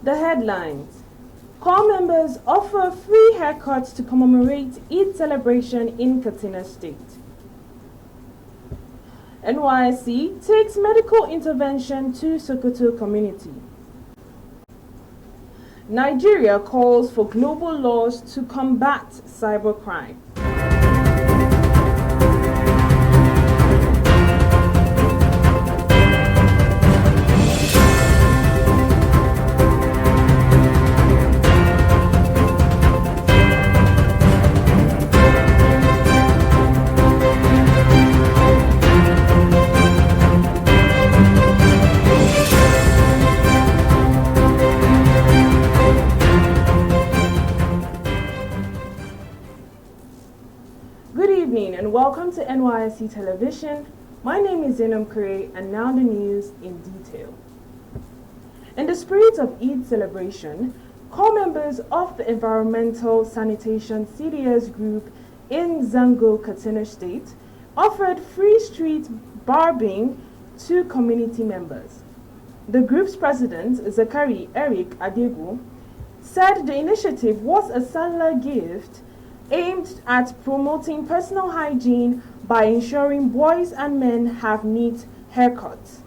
The headlines. Corps members offer free haircuts to commemorate Eid celebration in Katsina State. NYSC takes medical intervention to SOKOTO community. Nigeria calls for global laws to combat cybercrime. And welcome to NYSC Television. My name is Zainab Kure, and now the news in detail. In the spirit of Eid celebration, core members of the Environmental Sanitation CDS group in Zango, Katsina State, offered free street barbing to community members. The group's president, Zakari Eric Adegu, said the initiative was a Salah gift aimed at promoting personal hygiene by ensuring boys and men have neat haircuts.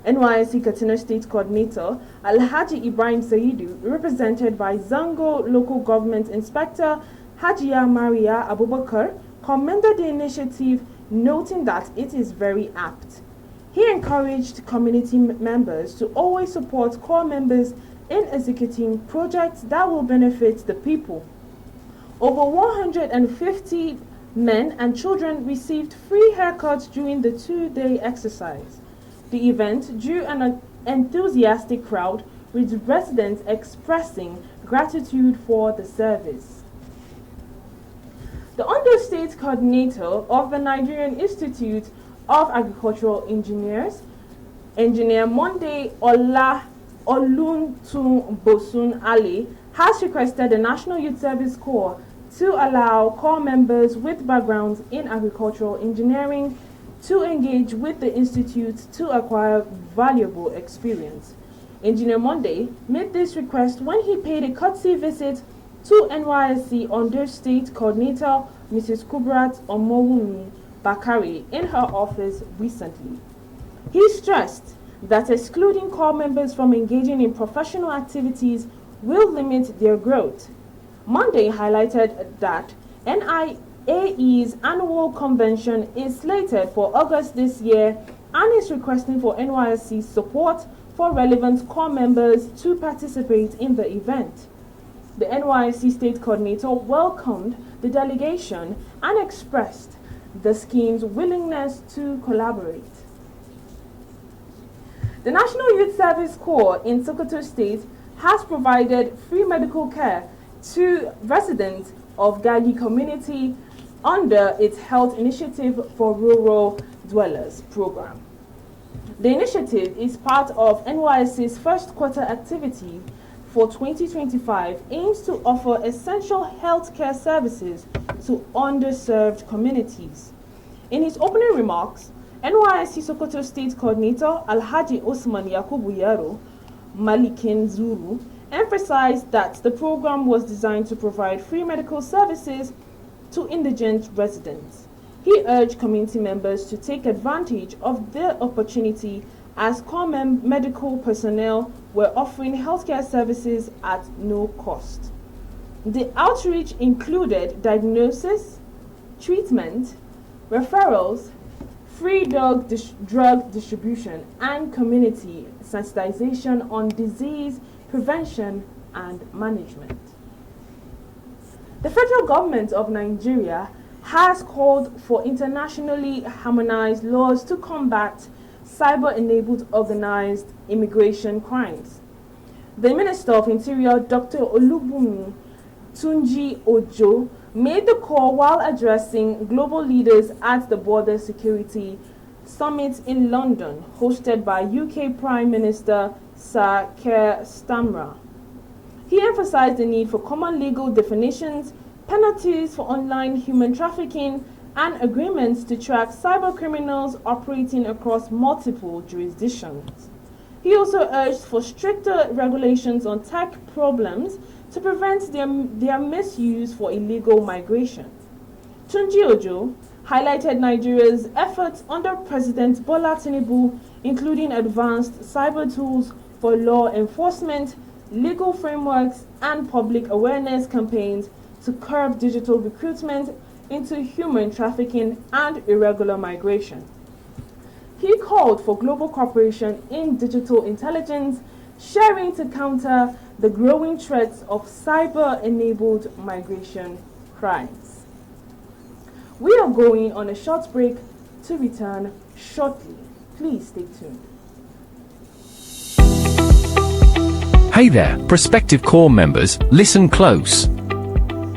NYSC Katsina State Coordinator Alhaji Ibrahim Saidu, represented by Zango Local Government Inspector Hajiya Maria Abubakar, commended the initiative, noting that it is very apt. He encouraged community members to always support core members in executing projects that will benefit the people. Over 150 men and children received free haircuts during the two-day exercise. The event drew an enthusiastic crowd, with residents expressing gratitude for the service. The Ondo State Coordinator of the Nigerian Institute of Agricultural Engineers, Engineer Monday Oluntun Bosun Ali, has requested the National Youth Service Corps to allow core members with backgrounds in agricultural engineering to engage with the institute to acquire valuable experience. Engineer Monday made this request when he paid a courtesy visit to NYSC Ondo State Coordinator Mrs. Kubrat Omowumi Bakari in her office recently. He stressed that excluding core members from engaging in professional activities will limit their growth. Monday highlighted that NIAE's annual convention is slated for August this year and is requesting for NYSC's support for relevant core members to participate in the event. The NYSC State Coordinator welcomed the delegation and expressed the scheme's willingness to collaborate. The National Youth Service Corps in Sokoto State has provided free medical care to residents of Gagi community under its Health Initiative for Rural Dwellers program. The initiative is part of NYSC's first quarter activity for 2025, aims to offer essential healthcare services to underserved communities. In his opening remarks, NYSC Sokoto State Coordinator Alhaji Osman Yakubu Yaro Malikin Zuru emphasized that the program was designed to provide free medical services to indigent residents. He urged community members to take advantage of the opportunity, as core medical personnel were offering healthcare services at no cost. The outreach included diagnosis, treatment, referrals, free drug distribution, and community sensitization on disease prevention and management. The federal government of Nigeria has called for internationally harmonized laws to combat cyber-enabled organized immigration crimes. The Minister of Interior, Dr. Olubunmi Tunji Ojo, made the call while addressing global leaders at the Border Security Summit in London, hosted by UK Prime Minister Sir Keir Starmer. He emphasized the need for common legal definitions, penalties for online human trafficking, and agreements to track cyber criminals operating across multiple jurisdictions. He also urged for stricter regulations on tech problems to prevent their misuse for illegal migration. Tunji Ojo highlighted Nigeria's efforts under President Bola Tinubu, including advanced cyber tools for law enforcement, legal frameworks, and public awareness campaigns to curb digital recruitment into human trafficking and irregular migration. He called for global cooperation in digital intelligence sharing to counter the growing threats of cyber-enabled migration crimes. We are going on a short break to return shortly. Please stay tuned. Hey there, prospective corps members, listen close.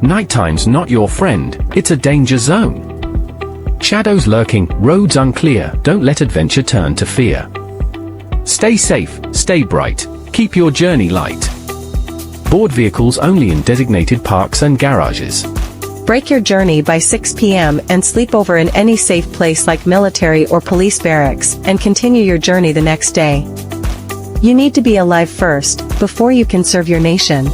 Nighttime's not your friend, it's a danger zone. Shadows lurking, roads unclear, don't let adventure turn to fear. Stay safe, stay bright, keep your journey light. Board vehicles only in designated parks and garages. Break your journey by 6 p.m. and sleep over in any safe place like military or police barracks and continue your journey the next day. You need to be alive first, before you can serve your nation.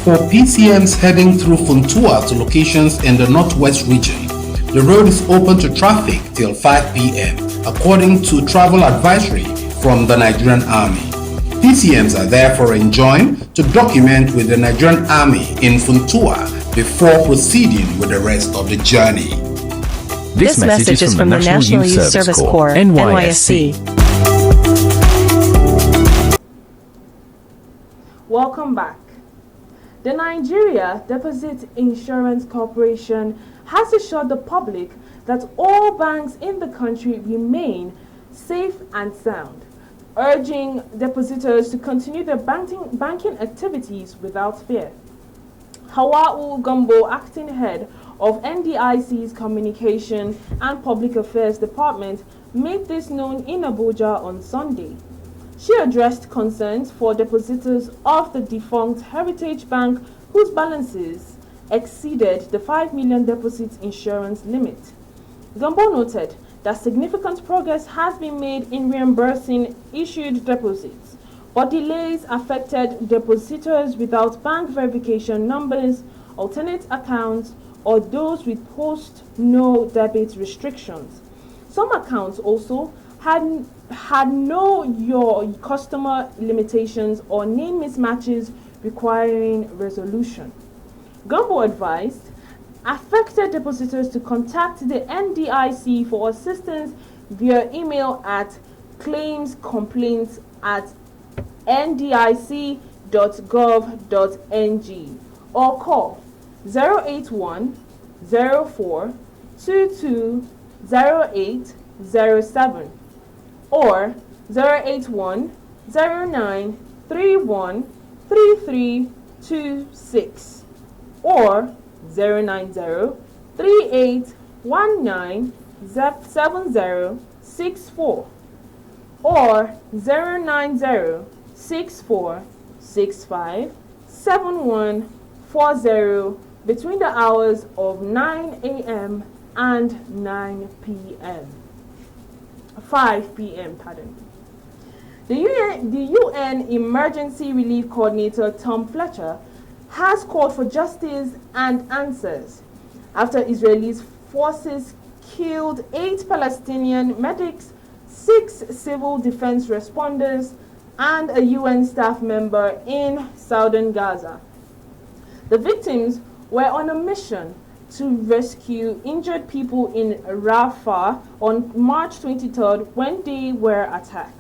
For PCMs heading through Funtua to locations in the Northwest region, the road is open to traffic till 5 p.m. according to travel advisory from the Nigerian Army. PCMs are therefore enjoined to document with the Nigerian Army in Funtua before proceeding with the rest of the journey. This message is from the National Youth Service Corps, NYSC. Welcome back. The Nigeria Deposit Insurance Corporation has assured the public that all banks in the country remain safe and sound, urging depositors to continue their banking activities without fear. Hawa'u Gumbo, acting head of NDIC's Communication and Public Affairs Department, made this known in Abuja on Sunday. She addressed concerns for depositors of the defunct Heritage Bank whose balances exceeded the 5 million deposit insurance limit. Gumbo noted that significant progress has been made in reimbursing issued deposits, but delays affected depositors without bank verification numbers, alternate accounts, or those with post-no debit restrictions. Some accounts also had know your customer limitations or name mismatches requiring resolution. Gumbo advised affected depositors to contact the NDIC for assistance via email at claimscomplaints@ndic.gov.ng or call 081 04 22 0807 or 081 09 31 3326 or 090 3819 7064 or 090 6465 7140 between the hours of 9 a.m. and 9 p.m. 5 p.m. pardon. The UN Emergency Relief Coordinator Tom Fletcher has called for justice and answers after Israeli forces killed 8 Palestinian medics, 6 civil defense responders, and a UN staff member in southern Gaza. The victims were on a mission to rescue injured people in Rafah on March 23rd when they were attacked.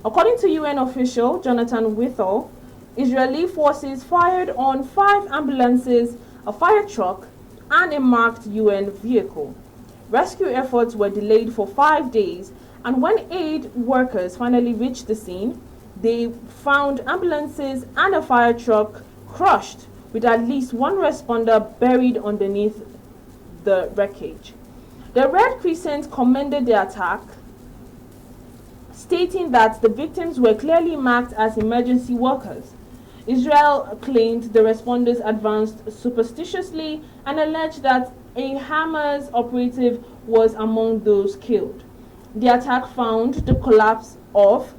According to UN official Jonathan Withall, Israeli forces fired on 5 ambulances, a fire truck, and a marked UN vehicle. Rescue efforts were delayed for 5 days, and when aid workers finally reached the scene, they found ambulances and a fire truck crushed, with at least 1 responder buried underneath the wreckage. The Red Crescent commended the attack, stating that the victims were clearly marked as emergency workers. Israel claimed the responders advanced superstitiously and alleged that a Hamas operative was among those killed. The attack found the collapse of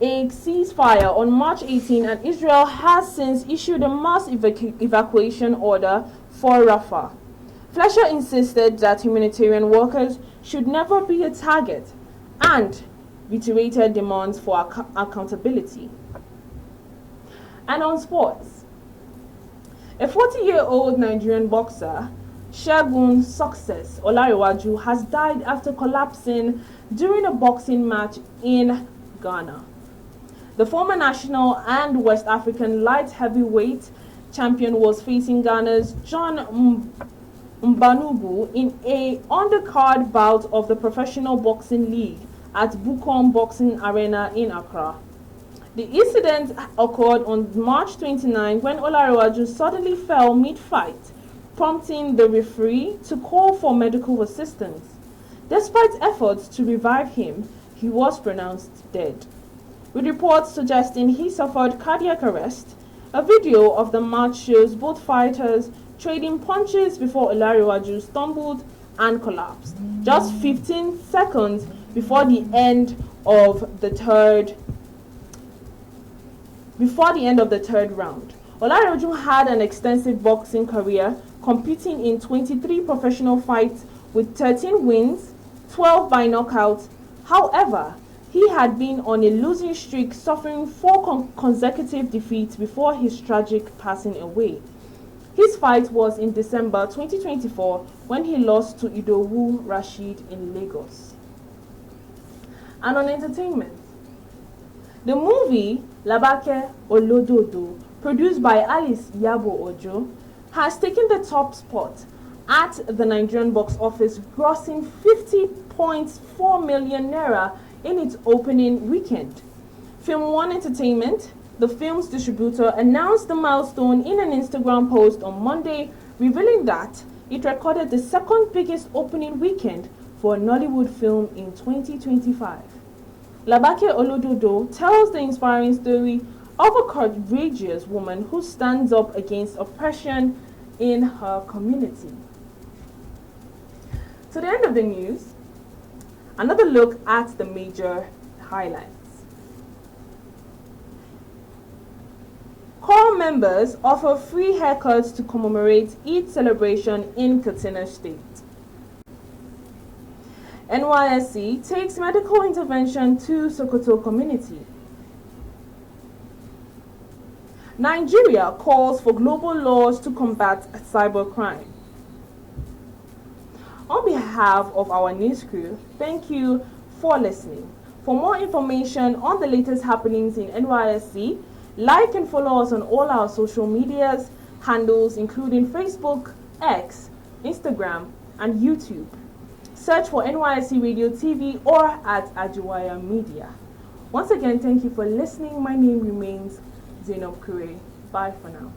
a ceasefire on March 18, and Israel has since issued a mass evacuation order for Rafah. Fleischer insisted that humanitarian workers should never be a target and reiterated demands for accountability. And on sports, a 40-year-old Nigerian boxer, Segun Success Olarewaju, has died after collapsing during a boxing match in Ghana. The former national and West African light heavyweight champion was facing Ghana's John Mbanugu in a undercard bout of the Professional Boxing League at Bukom Boxing Arena in Accra. The incident occurred on March 29 when Olarewaju suddenly fell mid-fight, prompting the referee to call for medical assistance. Despite efforts to revive him, he was pronounced dead, with reports suggesting he suffered cardiac arrest. A video of the match shows both fighters trading punches before Olarewaju stumbled and collapsed, just 15 seconds before the end of the third round. Olarewaju had an extensive boxing career, competing in 23 professional fights with 13 wins, 12 by knockout. However, he had been on a losing streak, suffering 4 consecutive defeats before his tragic passing away. His fight was in December 2024 when he lost to Idowu Rashid in Lagos. And on entertainment, the movie Labake Olododo, produced by Alice Yabo Ojo, has taken the top spot at the Nigerian box office, grossing 50.4 million naira in its opening weekend. Film One Entertainment, the film's distributor, announced the milestone in an Instagram post on Monday, revealing that it recorded the second biggest opening weekend for a Nollywood film in 2025. Labake Olododo tells the inspiring story of a courageous woman who stands up against oppression in her community. To the end of the news, another look at the major highlights. Core members offer free haircuts to commemorate Eid celebration in Katsina State. NYSC takes medical intervention to SOKOTO community. Nigeria calls for global laws to combat cybercrime. On behalf of our news crew, thank you for listening. For more information on the latest happenings in NYSC, like and follow us on all our social medias handles, including Facebook, X, Instagram, and YouTube. Search for NYSC Radio TV or at Ajiwaya Media. Once again, thank you for listening. My name remains Zainab Kure. Bye for now.